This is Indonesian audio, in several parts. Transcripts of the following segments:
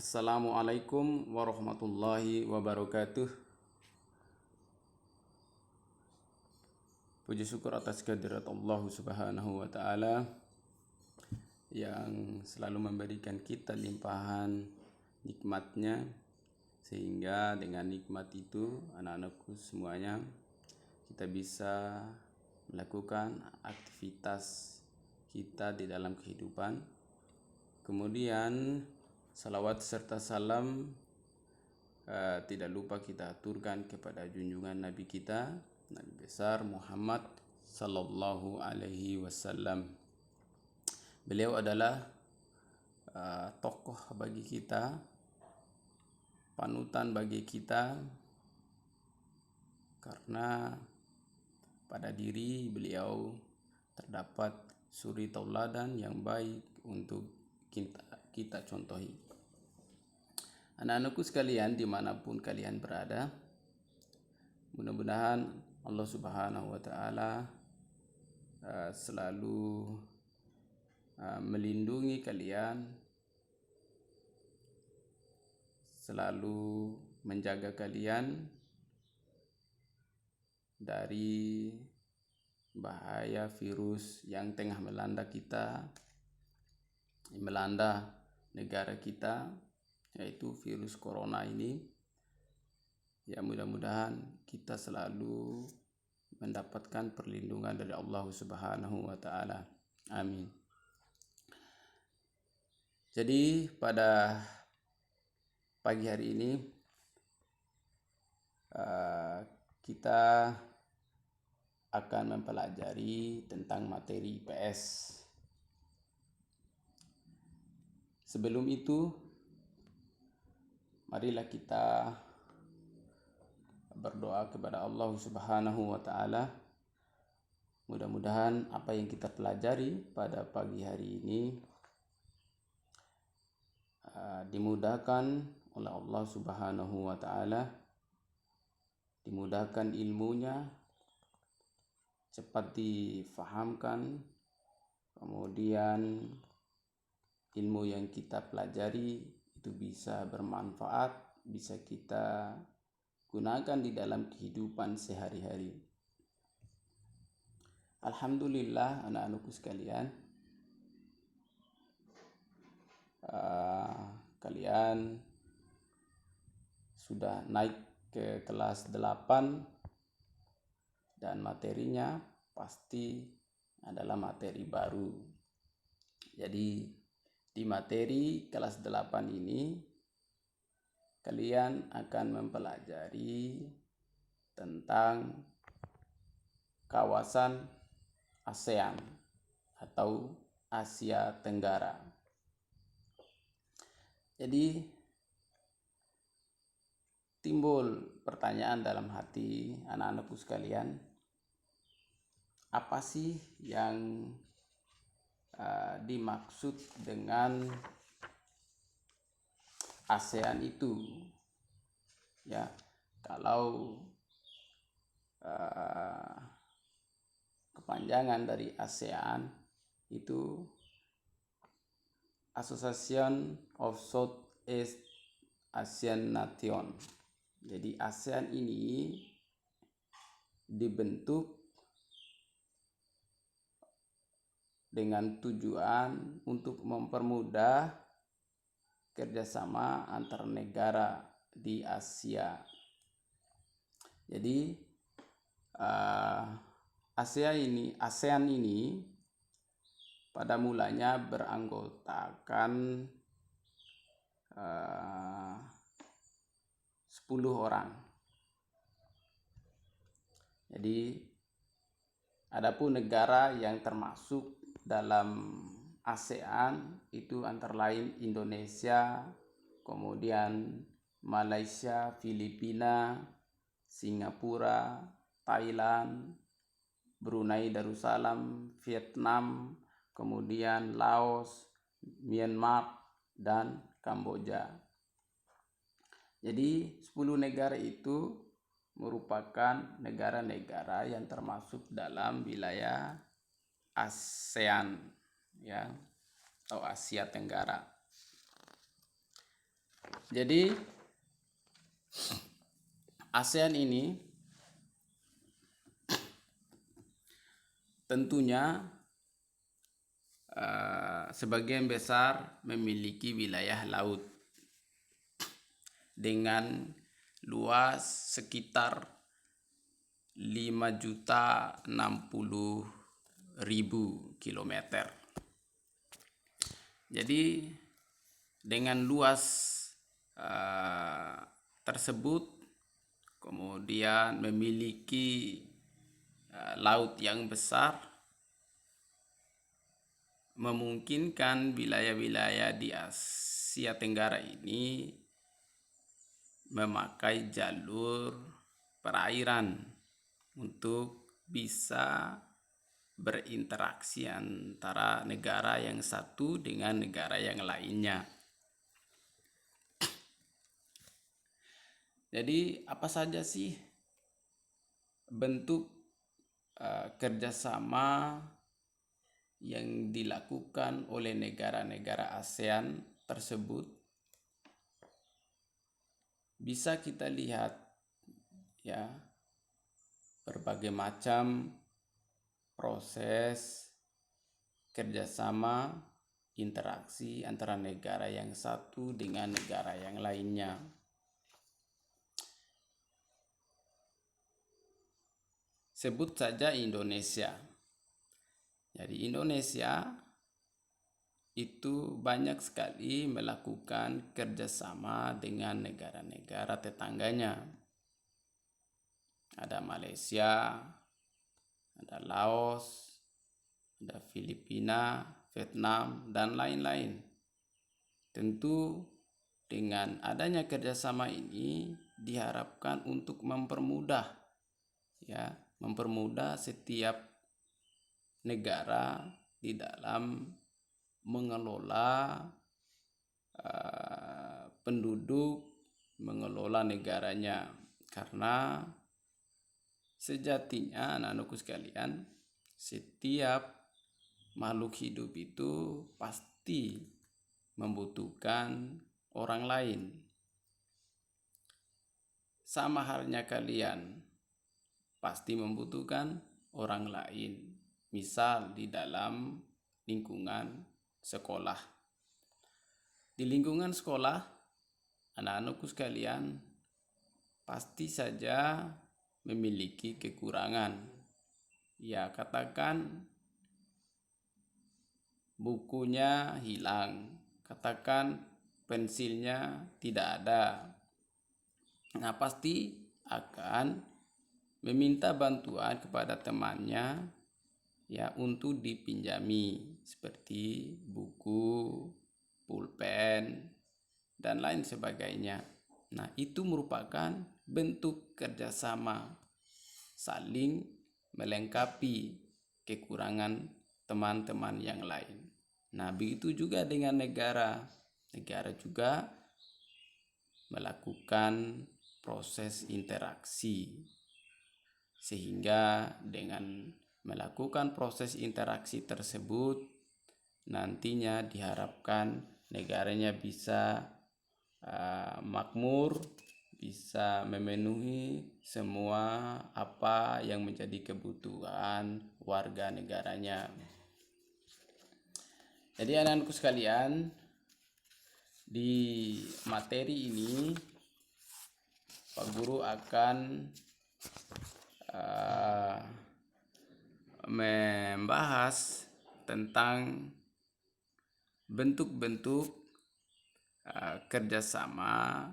Assalamualaikum warahmatullahi wabarakatuh. Puji syukur atas kehadirat Allah Subhanahu wa taala yang selalu memberikan kita limpahan nikmatnya, sehingga dengan nikmat itu anak-anakku semuanya kita bisa melakukan aktivitas kita di dalam kehidupan. Kemudian salawat serta salam tidak lupa kita aturkan kepada junjungan Nabi kita, Nabi besar Muhammad Sallallahu Alaihi Wasallam. Beliau adalah tokoh bagi kita, panutan bagi kita, karena pada diri beliau terdapat suri tauladan yang baik untuk kita contohi. Anak-anakku sekalian, dimanapun kalian berada, mudah-mudahan Allah Subhanahu wa taala selalu melindungi kalian, selalu menjaga kalian dari bahaya virus yang tengah melanda kita, melanda negara kita, yaitu virus corona ini. Ya, mudah-mudahan kita selalu mendapatkan perlindungan dari Allah Subhanahu wa taala. Amin. Jadi pada pagi hari ini kita akan mempelajari tentang materi IPS. Sebelum itu, marilah kita berdoa kepada Allah Subhanahu wa taala. Mudah-mudahan apa yang kita pelajari pada pagi hari ini dimudahkan oleh Allah Subhanahu wa taala, dimudahkan ilmunya, cepat difahamkan, kemudian ilmu yang kita pelajari itu bisa bermanfaat, bisa kita gunakan di dalam kehidupan sehari-hari. Alhamdulillah anak-anakku sekalian, kalian sudah naik ke kelas 8 dan materinya pasti adalah materi baru. Jadi di materi kelas 8 ini kalian akan mempelajari tentang kawasan ASEAN atau Asia Tenggara. Jadi timbul pertanyaan dalam hati anak-anakku sekalian, apa sih yang dimaksud dengan ASEAN itu? Ya, kalau kepanjangan dari ASEAN itu Association of Southeast Asian Nation. Jadi ASEAN ini dibentuk dengan tujuan untuk mempermudah kerjasama antar negara di Asia. Jadi ASEAN ini pada mulanya beranggotakan 10 orang. Jadi adapun negara yang termasuk dalam ASEAN itu antara lain Indonesia, kemudian Malaysia, Filipina, Singapura, Thailand, Brunei Darussalam, Vietnam, kemudian Laos, Myanmar, dan Kamboja. Jadi 10 negara itu merupakan negara-negara yang termasuk dalam wilayah ASEAN, ya, atau Asia Tenggara. Jadi ASEAN ini tentunya sebagian besar memiliki wilayah laut dengan luas sekitar 5.060.000 kilometer. Jadi dengan luas tersebut, kemudian memiliki laut yang besar, memungkinkan wilayah-wilayah di Asia Tenggara ini memakai jalur perairan untuk bisa berinteraksi antara negara yang satu dengan negara yang lainnya. Jadi apa saja sih bentuk kerjasama yang dilakukan oleh negara-negara ASEAN tersebut? Bisa kita lihat ya, berbagai macam proses kerjasama interaksi antara negara yang satu dengan negara yang lainnya. Sebut saja Indonesia. Jadi Indonesia itu banyak sekali melakukan kerjasama dengan negara-negara tetangganya. Ada Malaysia, ada Laos, ada Filipina, Vietnam, dan lain-lain. Tentu dengan adanya kerjasama ini diharapkan untuk mempermudah setiap negara di dalam mengelola penduduk, mengelola negaranya. Karena sejatinya anak-anakku sekalian, setiap makhluk hidup itu pasti membutuhkan orang lain. Sama halnya kalian pasti membutuhkan orang lain. Misal di dalam lingkungan sekolah. Di lingkungan sekolah, anak-anakku sekalian pasti saja memiliki kekurangan. Ya, katakan bukunya hilang, katakan pensilnya tidak ada. Nah, pasti akan meminta bantuan kepada temannya ya untuk dipinjami, seperti buku, pulpen, dan lain sebagainya. Nah, itu merupakan bentuk kerjasama, saling melengkapi kekurangan teman-teman yang lain. Nah, begitu juga dengan negara. Negara juga melakukan proses interaksi, sehingga dengan melakukan proses interaksi tersebut nantinya diharapkan negaranya bisa makmur, bisa memenuhi semua apa yang menjadi kebutuhan warga negaranya. Jadi anak-anakku sekalian, di materi ini Pak Guru akan membahas tentang bentuk-bentuk kerjasama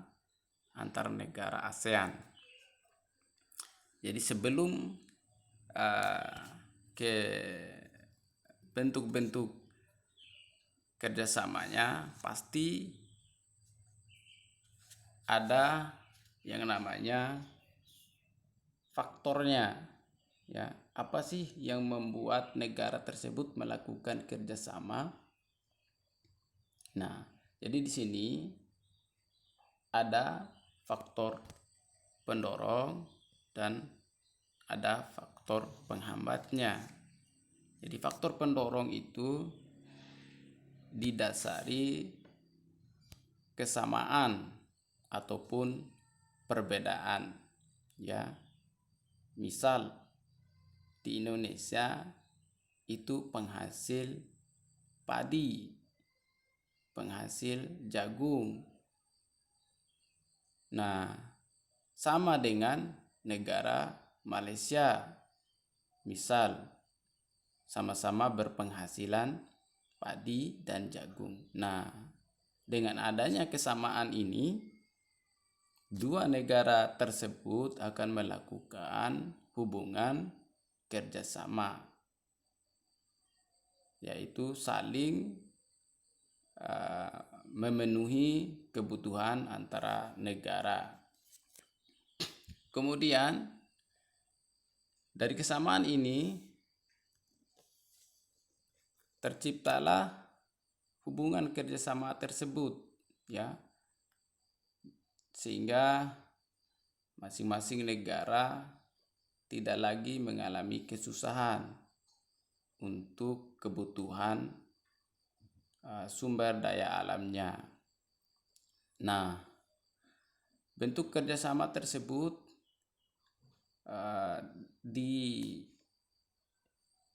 antar negara ASEAN. Jadi sebelum ke bentuk-bentuk kerjasamanya, pasti ada yang namanya faktornya. Ya, apa sih yang membuat negara tersebut melakukan kerjasama? Nah, jadi di sini ada faktor pendorong dan ada faktor penghambatnya. Jadi faktor pendorong itu didasari kesamaan ataupun perbedaan, ya. Misal di Indonesia itu penghasil padi, penghasil jagung. Nah, sama dengan negara Malaysia, misal sama-sama berpenghasilan padi dan jagung. Nah, dengan adanya kesamaan ini, dua negara tersebut akan melakukan hubungan kerjasama, yaitu saling memenuhi kebutuhan antara negara. Kemudian dari kesamaan ini terciptalah hubungan kerjasama tersebut, ya, sehingga masing-masing negara tidak lagi mengalami kesusahan untuk kebutuhan sumber daya alamnya. Nah, bentuk kerjasama tersebut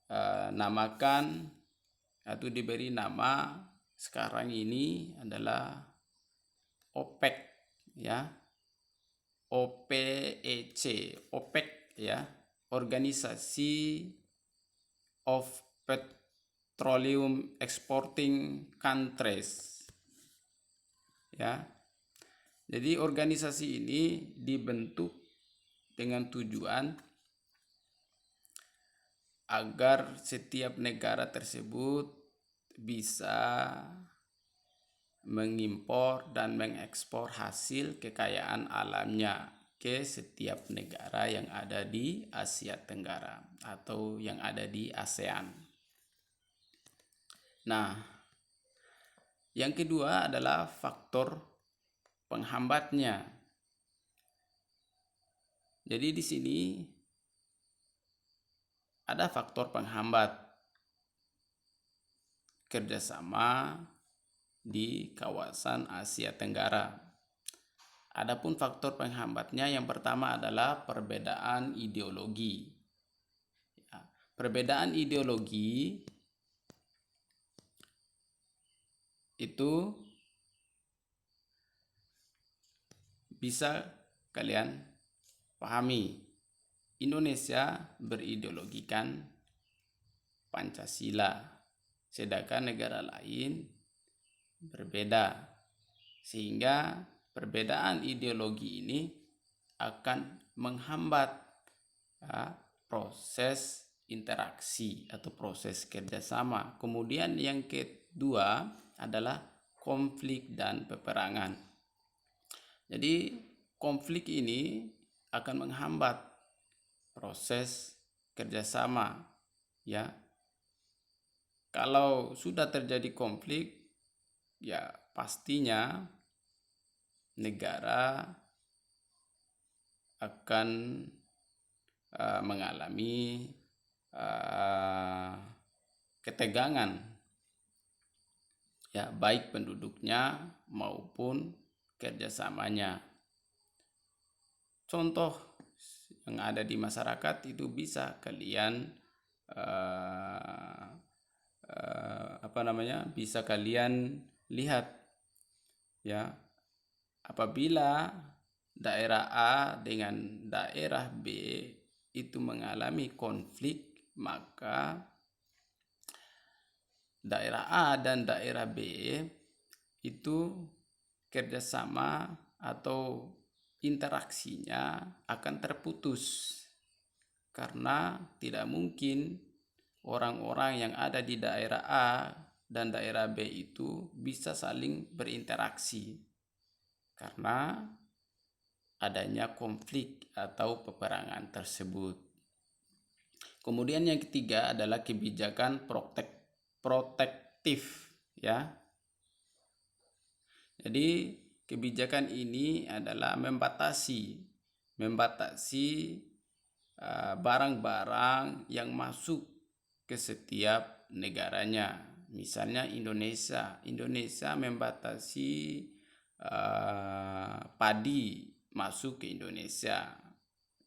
dinamakan atau diberi nama sekarang ini adalah OPEC, ya, OPEC, OPEC, ya, Organisasi of Petroleum Exporting Countries, ya. Jadi organisasi ini dibentuk dengan tujuan agar setiap negara tersebut bisa mengimpor dan mengekspor hasil kekayaan alamnya ke setiap negara yang ada di Asia Tenggara atau yang ada di ASEAN. Nah, yang kedua adalah faktor penghambatnya. Jadi di sini ada faktor penghambat kerjasama di kawasan Asia Tenggara. Adapun faktor penghambatnya yang pertama adalah perbedaan ideologi. Ya, perbedaan ideologi itu bisa kalian pahami. Indonesia berideologikan Pancasila, sedangkan negara lain berbeda, sehingga perbedaan ideologi ini akan menghambat proses interaksi atau proses kerjasama. Kemudian yang kedua adalah konflik dan peperangan. Jadi konflik ini akan menghambat proses kerjasama, ya. Kalau sudah terjadi konflik, ya pastinya negara akan mengalami ketegangan, ya, baik penduduknya maupun kerjasamanya. Contoh yang ada di masyarakat itu bisa kalian bisa kalian lihat, ya, apabila daerah A dengan daerah B itu mengalami konflik, maka daerah A dan daerah B itu kerjasama atau interaksinya akan terputus, karena tidak mungkin orang-orang yang ada di daerah A dan daerah B itu bisa saling berinteraksi karena adanya konflik atau peperangan tersebut. Kemudian yang ketiga adalah kebijakan protektif, ya. Jadi kebijakan ini adalah membatasi barang-barang yang masuk ke setiap negaranya. Misalnya Indonesia membatasi padi masuk ke Indonesia.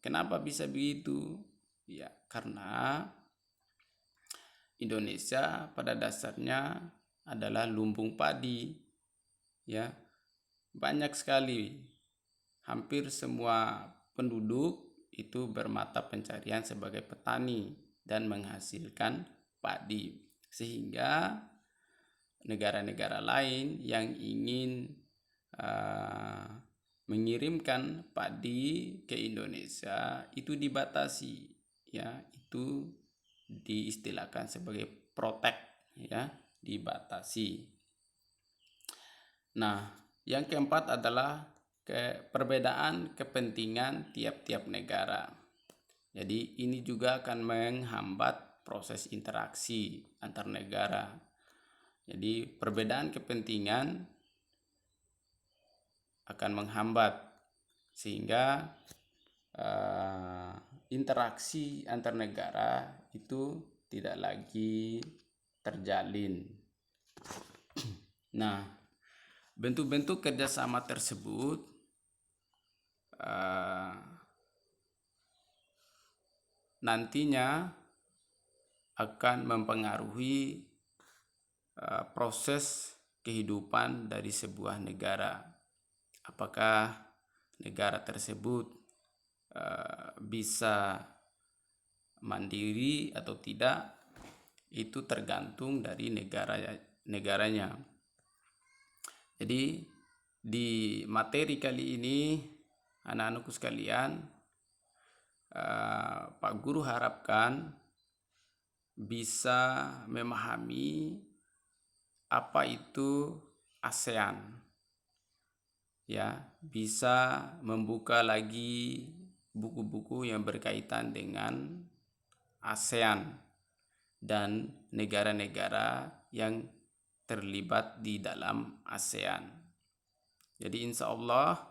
Kenapa bisa begitu? Ya, karena Indonesia pada dasarnya adalah lumbung padi. Ya, banyak sekali, hampir semua penduduk itu bermata pencarian sebagai petani dan menghasilkan padi. Sehingga negara-negara lain yang ingin mengirimkan padi ke Indonesia itu dibatasi, ya, itu diistilahkan sebagai protek, ya, dibatasi. Nah, yang keempat adalah perbedaan kepentingan tiap-tiap negara. Jadi ini juga akan menghambat proses interaksi antar negara. Jadi perbedaan kepentingan akan menghambat sehingga interaksi antar negara itu tidak lagi terjalin. Nah, bentuk-bentuk kerjasama tersebut nantinya akan mempengaruhi proses kehidupan dari sebuah negara. Apakah negara tersebut bisa mandiri atau tidak, itu tergantung dari negaranya. Jadi di materi kali ini, anak-anakku sekalian, Pak Guru harapkan bisa memahami apa itu ASEAN, ya, bisa membuka lagi buku-buku yang berkaitan dengan ASEAN dan negara-negara yang terlibat di dalam ASEAN. Jadi insya Allah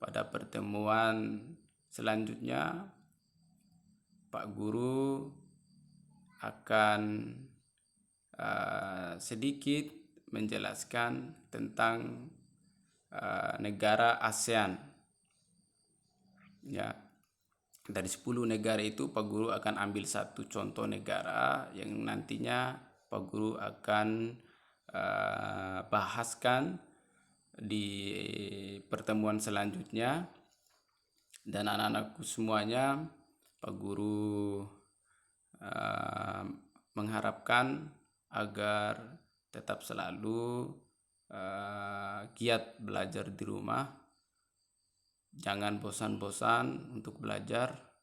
pada pertemuan selanjutnya Pak Guru akan sedikit menjelaskan tentang negara ASEAN. Ya, dari 10 negara itu Pak Guru akan ambil satu contoh negara yang nantinya Pak Guru akan bahaskan di pertemuan selanjutnya. Dan anak-anakku semuanya, Pak Guru mengharapkan agar tetap selalu giat belajar di rumah. Jangan bosan-bosan untuk belajar.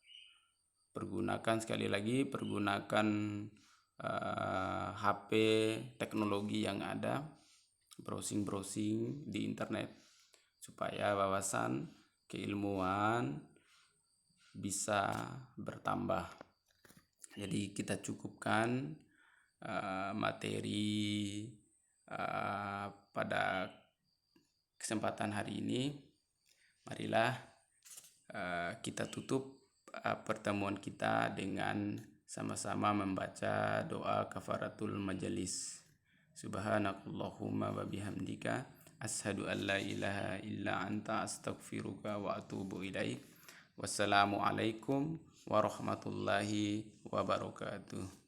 Sekali lagi pergunakan HP teknologi yang ada, browsing-browsing di internet supaya wawasan keilmuan bisa bertambah. Jadi kita cukupkan materi pada kesempatan hari ini. Marilah kita tutup pertemuan kita dengan sama-sama membaca doa kafaratul majelis. Subhanakallahumma wa bihamdika asyhadu an la ilaha illa anta astaghfiruka wa atubu ilaik. Wassalamualaikum warahmatullahi wabarakatuh.